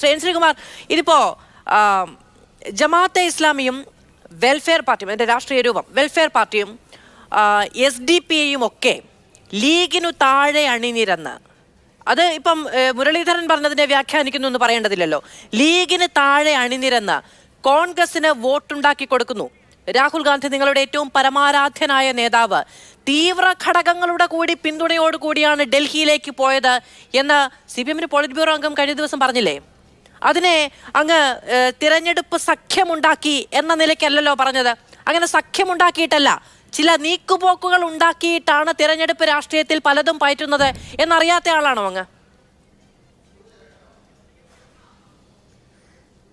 ശ്രീകുമാർ, ഇതിപ്പോ ജമാഅത്തെ ഇസ്ലാമിയും വെൽഫെയർ പാർട്ടിയും, എൻ്റെ രാഷ്ട്രീയ രൂപം വെൽഫെയർ പാർട്ടിയും SDP-യും ഒക്കെ ലീഗിനു താഴെ അണിനിരന്ന്, അത് ഇപ്പം മുരളീധരൻ പറഞ്ഞതിനെ വ്യാഖ്യാനിക്കുന്നു എന്ന് പറയേണ്ടതില്ലല്ലോ, ലീഗിന് താഴെ അണിനിരന്ന് കോൺഗ്രസിന് വോട്ടുണ്ടാക്കി കൊടുക്കുന്നു. രാഹുൽ ഗാന്ധി, നിങ്ങളുടെ ഏറ്റവും പരമാരാധ്യനായ നേതാവ്, തീവ്ര ഘടകങ്ങളുടെ കൂടി പിന്തുണയോടുകൂടിയാണ് ഡൽഹിയിലേക്ക് പോയത് എന്ന് CPM പോളിറ്റ് ബ്യൂറോ അംഗം കഴിഞ്ഞ ദിവസം പറഞ്ഞില്ലേ? അതിനെ അങ്ങ് തിരഞ്ഞെടുപ്പ് സഖ്യമുണ്ടാക്കി എന്ന നിലയ്ക്കല്ലല്ലോ പറഞ്ഞത്. അങ്ങനെ സഖ്യമുണ്ടാക്കിയിട്ടല്ല, ചില നീക്കുപോക്കുകൾ ഉണ്ടാക്കിയിട്ടാണ് തിരഞ്ഞെടുപ്പ് രാഷ്ട്രീയത്തിൽ പലതും പയറ്റുന്നത് എന്നറിയാത്ത ആളാണോ അങ്ങ്?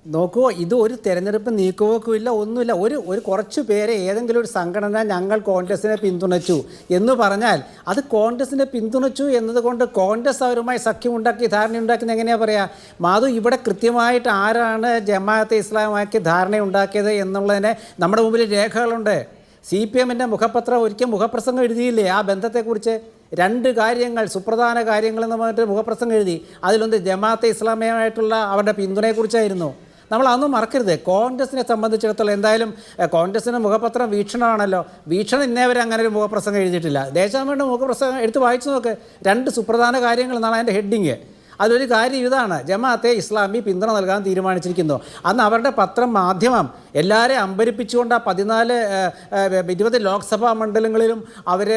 നോക്കൂ, ഇത് ഒരു തെരഞ്ഞെടുപ്പ് നീക്കുപോക്കുമില്ല, ഒന്നുമില്ല. ഒരു കുറച്ചു പേരെ ഏതെങ്കിലും ഒരു സംഘടന ഞങ്ങൾ കോൺഗ്രസിനെ പിന്തുണച്ചു എന്ന് പറഞ്ഞാൽ അത് കോൺഗ്രസിനെ പിന്തുണച്ചു എന്നതുകൊണ്ട് കോൺഗ്രസ് അവരുമായി സഖ്യമുണ്ടാക്കി ധാരണയുണ്ടാക്കുന്നത് എങ്ങനെയാണ് പറയുക? മാധു, ഇവിടെ കൃത്യമായിട്ട് ആരാണ് ജമാഅത്തെ ഇസ്ലാമാക്കി ധാരണയുണ്ടാക്കിയത് എന്നുള്ളതിന് നമ്മുടെ മുമ്പിൽ രേഖകളുണ്ട്. CPM-ൻ്റെ മുഖപത്രം ഒരിക്കൽ മുഖപ്രസംഗം എഴുതിയില്ലേ ആ ബന്ധത്തെക്കുറിച്ച്? 2 കാര്യങ്ങൾ, സുപ്രധാന കാര്യങ്ങളെന്ന് പറഞ്ഞിട്ട് മുഖപ്രസംഗം എഴുതി. അതിലൊന്ന് ജമാഅത്തെ ഇസ്ലാമിയുമായിട്ടുള്ള അവരുടെ പിന്തുണയെക്കുറിച്ചായിരുന്നു. നമ്മൾ അതൊന്നും മറക്കരുത്. കോൺഗ്രസിനെ സംബന്ധിച്ചിടത്തോളം എന്തായാലും കോൺഗ്രസിൻ്റെ മുഖപത്രം വീക്ഷണമാണല്ലോ. വീക്ഷണം ഇന്നേവരെ അങ്ങനെ ഒരു മുഖപ്രസംഗം എഴുതിയിട്ടില്ല. ദേശാഭിമാനിയുടെ മുഖപ്രസംഗം എടുത്ത് വായിച്ചു നോക്ക്. 2 സുപ്രധാന കാര്യങ്ങൾ എന്നാണ് അതിൻ്റെ ഹെഡിങ്. അതൊരു കാര്യം ഇതാണ്: ജമാഅത്തെ ഇസ്ലാമി പിന്തുണ നൽകാൻ തീരുമാനിച്ചിരിക്കുന്നു. അന്ന് അവരുടെ പത്രം മാധ്യമം എല്ലാവരെയും അമ്പരിപ്പിച്ചുകൊണ്ട് 20 ലോക്സഭാ മണ്ഡലങ്ങളിലും അവർ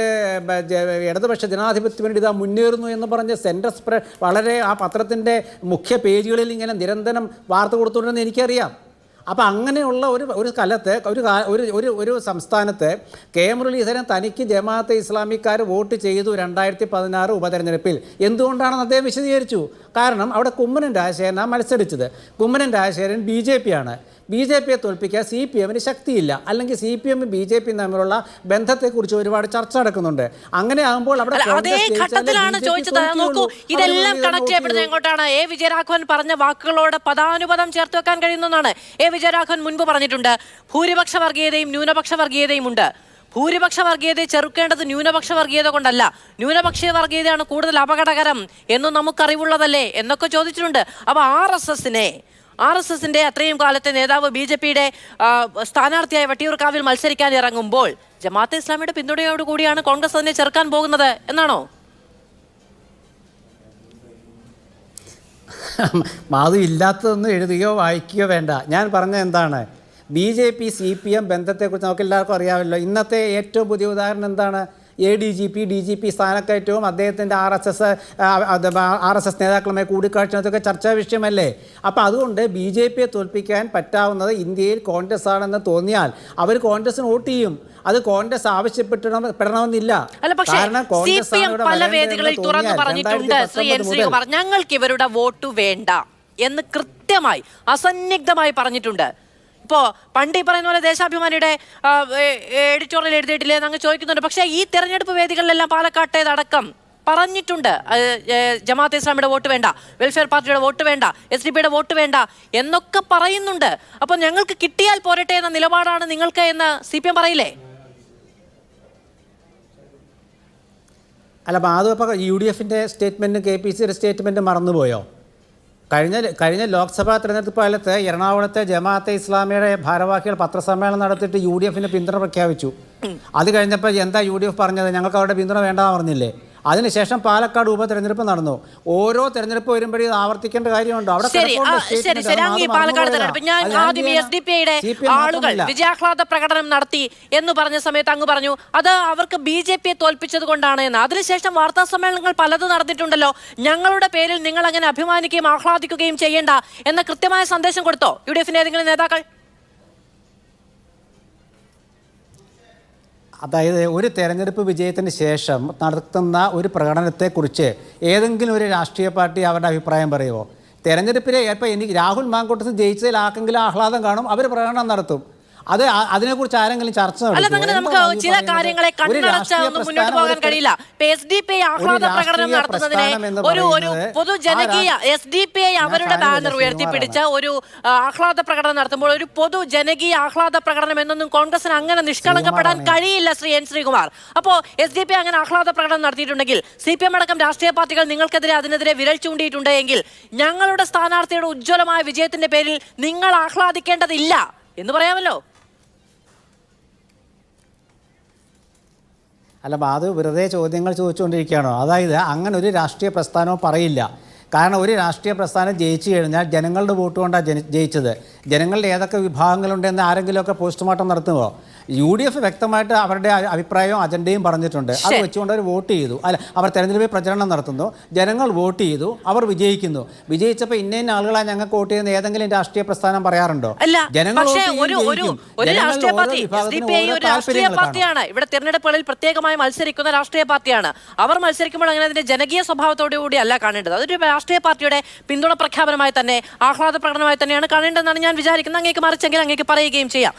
ഇടതുപക്ഷ ജനാധിപത്യത്തിന് വേണ്ടി ഇതാ മുന്നേറുന്നു എന്ന് പറഞ്ഞ് സെൻട്രൽ വളരെ ആ പത്രത്തിൻ്റെ മുഖ്യ പേജുകളിൽ ഇങ്ങനെ നിരന്തരം വാർത്ത കൊടുത്തുകൊണ്ടെന്ന് എനിക്കറിയാം. അപ്പോൾ അങ്ങനെയുള്ള ഒരു സ്ഥലത്ത് ഒരു സംസ്ഥാനത്ത് മുരളീധരൻ തനിക്ക് ജമാഅത്തെ ഇസ്ലാമിക്കാർ വോട്ട് ചെയ്തു 2016 ഉപതെരഞ്ഞെടുപ്പിൽ. എന്തുകൊണ്ടാണെന്ന് അദ്ദേഹം വിശദീകരിച്ചു. കാരണം അവിടെ കുമ്മനം രാജശേഖരനാണ് മത്സരിച്ചത്. കുമ്മനം രാജശേഖരൻ BJP ആണ്. BJP-യെ തോൽപ്പിക്കാൻ CPM-ന് ശക്തിയില്ല. അല്ലെങ്കിൽ CPM BJP തമ്മിലുള്ള ബന്ധത്തെക്കുറിച്ച് ഒരുപാട് ചർച്ച നടക്കുന്നുണ്ട്. അങ്ങനെ ആകുമ്പോൾ അവിടെ ഇതെല്ലാം കണക്ട് ചെയ്യപ്പെടുന്നത് എങ്ങോട്ടാണ്? വിജയരാഘവൻ പറഞ്ഞ വാക്കുകളോട് പദാനുപദം ചേർത്ത് വെക്കാൻ കഴിയുന്നതാണ്. വിജയരാഘവൻ മുൻപ് പറഞ്ഞിട്ടുണ്ട്, ഭൂരിപക്ഷ വർഗീയതയും ന്യൂനപക്ഷ വർഗീയതയും ഉണ്ട്. ഭൂരിപക്ഷ വർഗീയതയെ ചെറുക്കേണ്ടത് ന്യൂനപക്ഷ വർഗീയത കൊണ്ടല്ല, ന്യൂനപക്ഷ വർഗീയതയാണ് കൂടുതൽ അപകടകരം എന്നും നമുക്കറിവുള്ളതല്ലേ എന്നൊക്കെ ചോദിച്ചിട്ടുണ്ട്. അപ്പോൾ RSS-ന്റെ അത്രയും കാലത്തെ നേതാവ് BJP-യുടെ സ്ഥാനാർത്ഥിയായ വട്ടിയൂർക്കാവിൽ മത്സരിക്കാൻ ഇറങ്ങുമ്പോൾ ജമാഅത്തെ ഇസ്ലാമിയുടെ പിന്തുണയോട് കൂടിയാണ് കോൺഗ്രസ് അതിനെ ചെറുക്കാൻ പോകുന്നത് എന്നാണോ? മാധു, ഇല്ലാത്തതൊന്നും എഴുതുകയോ വായിക്കുകയോ വേണ്ട. ഞാൻ പറഞ്ഞത് എന്താണ്? BJP CPM ബന്ധത്തെക്കുറിച്ച് നമുക്ക് എല്ലാവർക്കും അറിയാമല്ലോ. ഇന്നത്തെ ഏറ്റവും പുതിയ ഉദാഹരണം എന്താണ്? ADGP DGP സ്ഥാനക്കയറ്റവും അദ്ദേഹത്തിൻ്റെ RSS നേതാക്കളുമായി കൂടിക്കാഴ്ച, അതൊക്കെ ചർച്ചാ വിഷയമല്ലേ? അപ്പോൾ അതുകൊണ്ട് BJP-യെ തോൽപ്പിക്കാൻ പറ്റാവുന്നത് ഇന്ത്യയിൽ കോൺഗ്രസ് ആണെന്ന് തോന്നിയാൽ അവർ കോൺഗ്രസിന് വോട്ട് ചെയ്യും. അത് കോൺഗ്രസ് ആവശ്യപ്പെടണമെന്നില്ല. കാരണം പല വേദികളിൽ തുറന്നു പറഞ്ഞിട്ടുണ്ട് ശ്രീകുമാർ, ഞങ്ങൾക്ക് ഇവരുടെ വോട്ട് വേണ്ട എന്ന് കൃത്യമായി അസന്നിഗ്ധമായി പറഞ്ഞിട്ടുണ്ട്. ഇപ്പോൾ പണ്ട് ഈ പറയുന്ന പോലെ ദേശാഭിമാനിയുടെ എഡിറ്റോറിയൽ എഴുതിയിട്ടില്ലേ എന്നങ്ങ് ചോദിക്കുന്നുണ്ട്. പക്ഷേ ഈ തെരഞ്ഞെടുപ്പ് വേദികളിലെല്ലാം പാലക്കാട്ടേതടക്കം പറഞ്ഞിട്ടുണ്ട്, ജമാഅത്തെ ഇസ്ലാമിയുടെ വോട്ട് വേണ്ട, വെൽഫെയർ പാർട്ടിയുടെ വോട്ട് വേണ്ട, SDP-യുടെ വോട്ട് വേണ്ട എന്നൊക്കെ പറയുന്നുണ്ട്. അപ്പോൾ ഞങ്ങൾക്ക് കിട്ടിയാൽ പോരട്ടെ എന്ന നിലപാടാണ് നിങ്ങൾക്ക് എന്ന് CPM പറയില്ലേ? അല്ല മാധവ്, അപ്പോൾ UDF-ൻ്റെ സ്റ്റേറ്റ്മെൻറ്റും KPC-യുടെ സ്റ്റേറ്റ്മെൻറ്റും മറന്നുപോയോ? കഴിഞ്ഞ ലോക്സഭാ തെരഞ്ഞെടുപ്പ് കാലത്ത് എറണാകുളത്തെ ജമാഅത്തെ ഇസ്ലാമിയുടെ ഭാരവാഹികൾ പത്രസമ്മേളനം നടത്തിയിട്ട് UDF-ന് പിന്തുണ പ്രഖ്യാപിച്ചു. അത് കഴിഞ്ഞപ്പോൾ എന്താ UDF പറഞ്ഞത്? ഞങ്ങൾക്ക് അവരുടെ പിന്തുണ വേണ്ടെന്ന് പറഞ്ഞില്ലേ? അതിനുശേഷം പാലക്കാട് ഉപതെരഞ്ഞെടുപ്പ് നടന്നു. ഓരോ തെരഞ്ഞെടുപ്പ് വരുമ്പോഴും ഇത് ആവർത്തിക്കേണ്ട കാര്യമുണ്ടോ? അവിടെ ഞാൻ ആദ്യം SDP-യുടെ ആളുകൾ വിജയാഹ്ലാദ പ്രകടനം നടത്തി എന്ന് പറഞ്ഞ സമയത്ത് അങ്ങ് പറഞ്ഞു അത് അവർക്ക് BJP-യെ തോൽപ്പിച്ചത് കൊണ്ടാണ് എന്ന്. അതിനുശേഷം വാർത്താ സമ്മേളനങ്ങൾ പലതും നടന്നിട്ടുണ്ടല്ലോ. ഞങ്ങളുടെ പേരിൽ നിങ്ങൾ അങ്ങനെ അഭിമാനിക്കുകയും ആഹ്ലാദിക്കുകയും ചെയ്യേണ്ട എന്ന കൃത്യമായ സന്ദേശം കൊടുത്തോ UDF-ന്റെ ഏതെങ്കിലും നേതാക്കൾ? അതായത് ഒരു തെരഞ്ഞെടുപ്പ് വിജയത്തിന് ശേഷം നടത്തുന്ന ഒരു പ്രകടനത്തെക്കുറിച്ച് ഏതെങ്കിലും ഒരു രാഷ്ട്രീയ പാർട്ടി അവരുടെ അഭിപ്രായം പറയുമോ? തെരഞ്ഞെടുപ്പിലെ ഇപ്പോൾ രാഹുൽ മാങ്കൂട്ടത്തിൽ ജയിച്ചതിൽ ആർക്കെങ്കിലും ആഹ്ലാദം കാണും, അവർ പ്രകടനം നടത്തും. അതിനെക്കുറിച്ച് ആരെങ്കിലും ചർച്ച നടത്തുമോ? അല്ല, അങ്ങനെ നമുക്ക് എന്താണ് ഈ ചില പറയുന്നത്? കാര്യങ്ങളെ ഒരു കണ്ണടച്ച് രാഷ്ട്രീയ ഒന്നും മുന്നോട്ട് പോകാൻ പ്രസ്ഥാനം കഴിയില്ല. SDPI ആഹ്ലാദ പ്രകടനം രാഷ്ട്രീയ നടത്തുന്നതിനെ പ്രസ്ഥാനം എന്ന് ഒരു പറയുന്നത് പൊതുജനകീയ SDPI അവരുടെ ഞാൻ ബാനർ ഉയർത്തിപ്പിടിച്ച ഒരു ആഹ്ലാദ പ്രകടനം നടത്തുമ്പോൾ ഒരു പൊതുജനകീയ ആഹ്ലാദ പ്രകടനം എന്നൊന്നും കോൺഗ്രസിന് അങ്ങനെ നിഷ്കളങ്കപ്പെടാൻ കഴിയില്ല, ശ്രീ എൻ ശ്രീകുമാർ. അപ്പോൾ SDPI അങ്ങനെ ആഹ്ലാദ പ്രകടനം നടത്തിയിട്ടുണ്ടെങ്കിൽ CPM അടക്കം രാഷ്ട്രീയ പാർട്ടികൾ നിങ്ങൾക്കെതിരെ അതിനെതിരെ വിരൽ ചൂണ്ടിയിട്ടുണ്ടെങ്കിൽ ഞങ്ങളുടെ സ്ഥാനാർത്ഥിയുടെ ഉജ്ജ്വലമായ വിജയത്തിന്റെ പേരിൽ നിങ്ങൾ ആഹ്ലാദിക്കേണ്ടതില്ല എന്ന് പറയാമല്ലോ. അല്ല, അത് വെറുതെ ചോദ്യങ്ങൾ ചോദിച്ചുകൊണ്ടിരിക്കുകയാണോ? അതായത് അങ്ങനെ ഒരു രാഷ്ട്രീയ പ്രസ്ഥാനവും പറയില്ല. കാരണം ഒരു രാഷ്ട്രീയ പ്രസ്ഥാനം ജയിച്ചു കഴിഞ്ഞാൽ ജനങ്ങളുടെ വോട്ട് കൊണ്ടാണ് ജയിച്ചത്. ജനങ്ങളുടെ ഏതൊക്കെ വിഭാഗങ്ങളുണ്ടെന്ന് ആരെങ്കിലുമൊക്കെ പോസ്റ്റ്മോർട്ടം നടത്തുമോ? UDF വ്യക്തമായിട്ട് അവരുടെ അഭിപ്രായവും അജണ്ടയും പറഞ്ഞിട്ടുണ്ട്. അത് വെച്ചുകൊണ്ട് അവർ വോട്ട് ചെയ്തു. അല്ല, അവർ തെരഞ്ഞെടുപ്പിൽ പ്രചരണം നടത്തുന്നു, ജനങ്ങൾ വോട്ട് ചെയ്തു, അവർ വിജയിക്കുന്നു. വിജയിച്ചപ്പോൾ ഇന്ന ആളുകളാണ് ഞങ്ങൾക്ക് വോട്ട് ചെയ്യുന്ന ഏതെങ്കിലും രാഷ്ട്രീയ പ്രസ്ഥാനം പറയാറുണ്ടോ? ജനങ്ങൾ രാഷ്ട്രീയ പാർട്ടിയാണ്, ഇവിടെ തെരഞ്ഞെടുപ്പുകളിൽ പ്രത്യേകമായി മത്സരിക്കുന്ന രാഷ്ട്രീയ പാർട്ടിയാണ്. അവർ മത്സരിക്കുമ്പോൾ അങ്ങനെ അതിന്റെ ജനകീയ സ്വഭാവത്തോടു കൂടി അല്ല കാണേണ്ടത്. അതൊരു രാഷ്ട്രീയ പാർട്ടിയുടെ പിന്തുണ പ്രഖ്യാപനമായി തന്നെ, ആഹ്ലാദ പ്രകടനമായി തന്നെയാണ് കാണേണ്ടതെന്നാണ് ഞാൻ വിചാരിക്കുന്നത്. അങ്ങേക്ക് മറിച്ചെങ്കിൽ അങ്ങേക്ക് പറയുകയും ചെയ്യാം.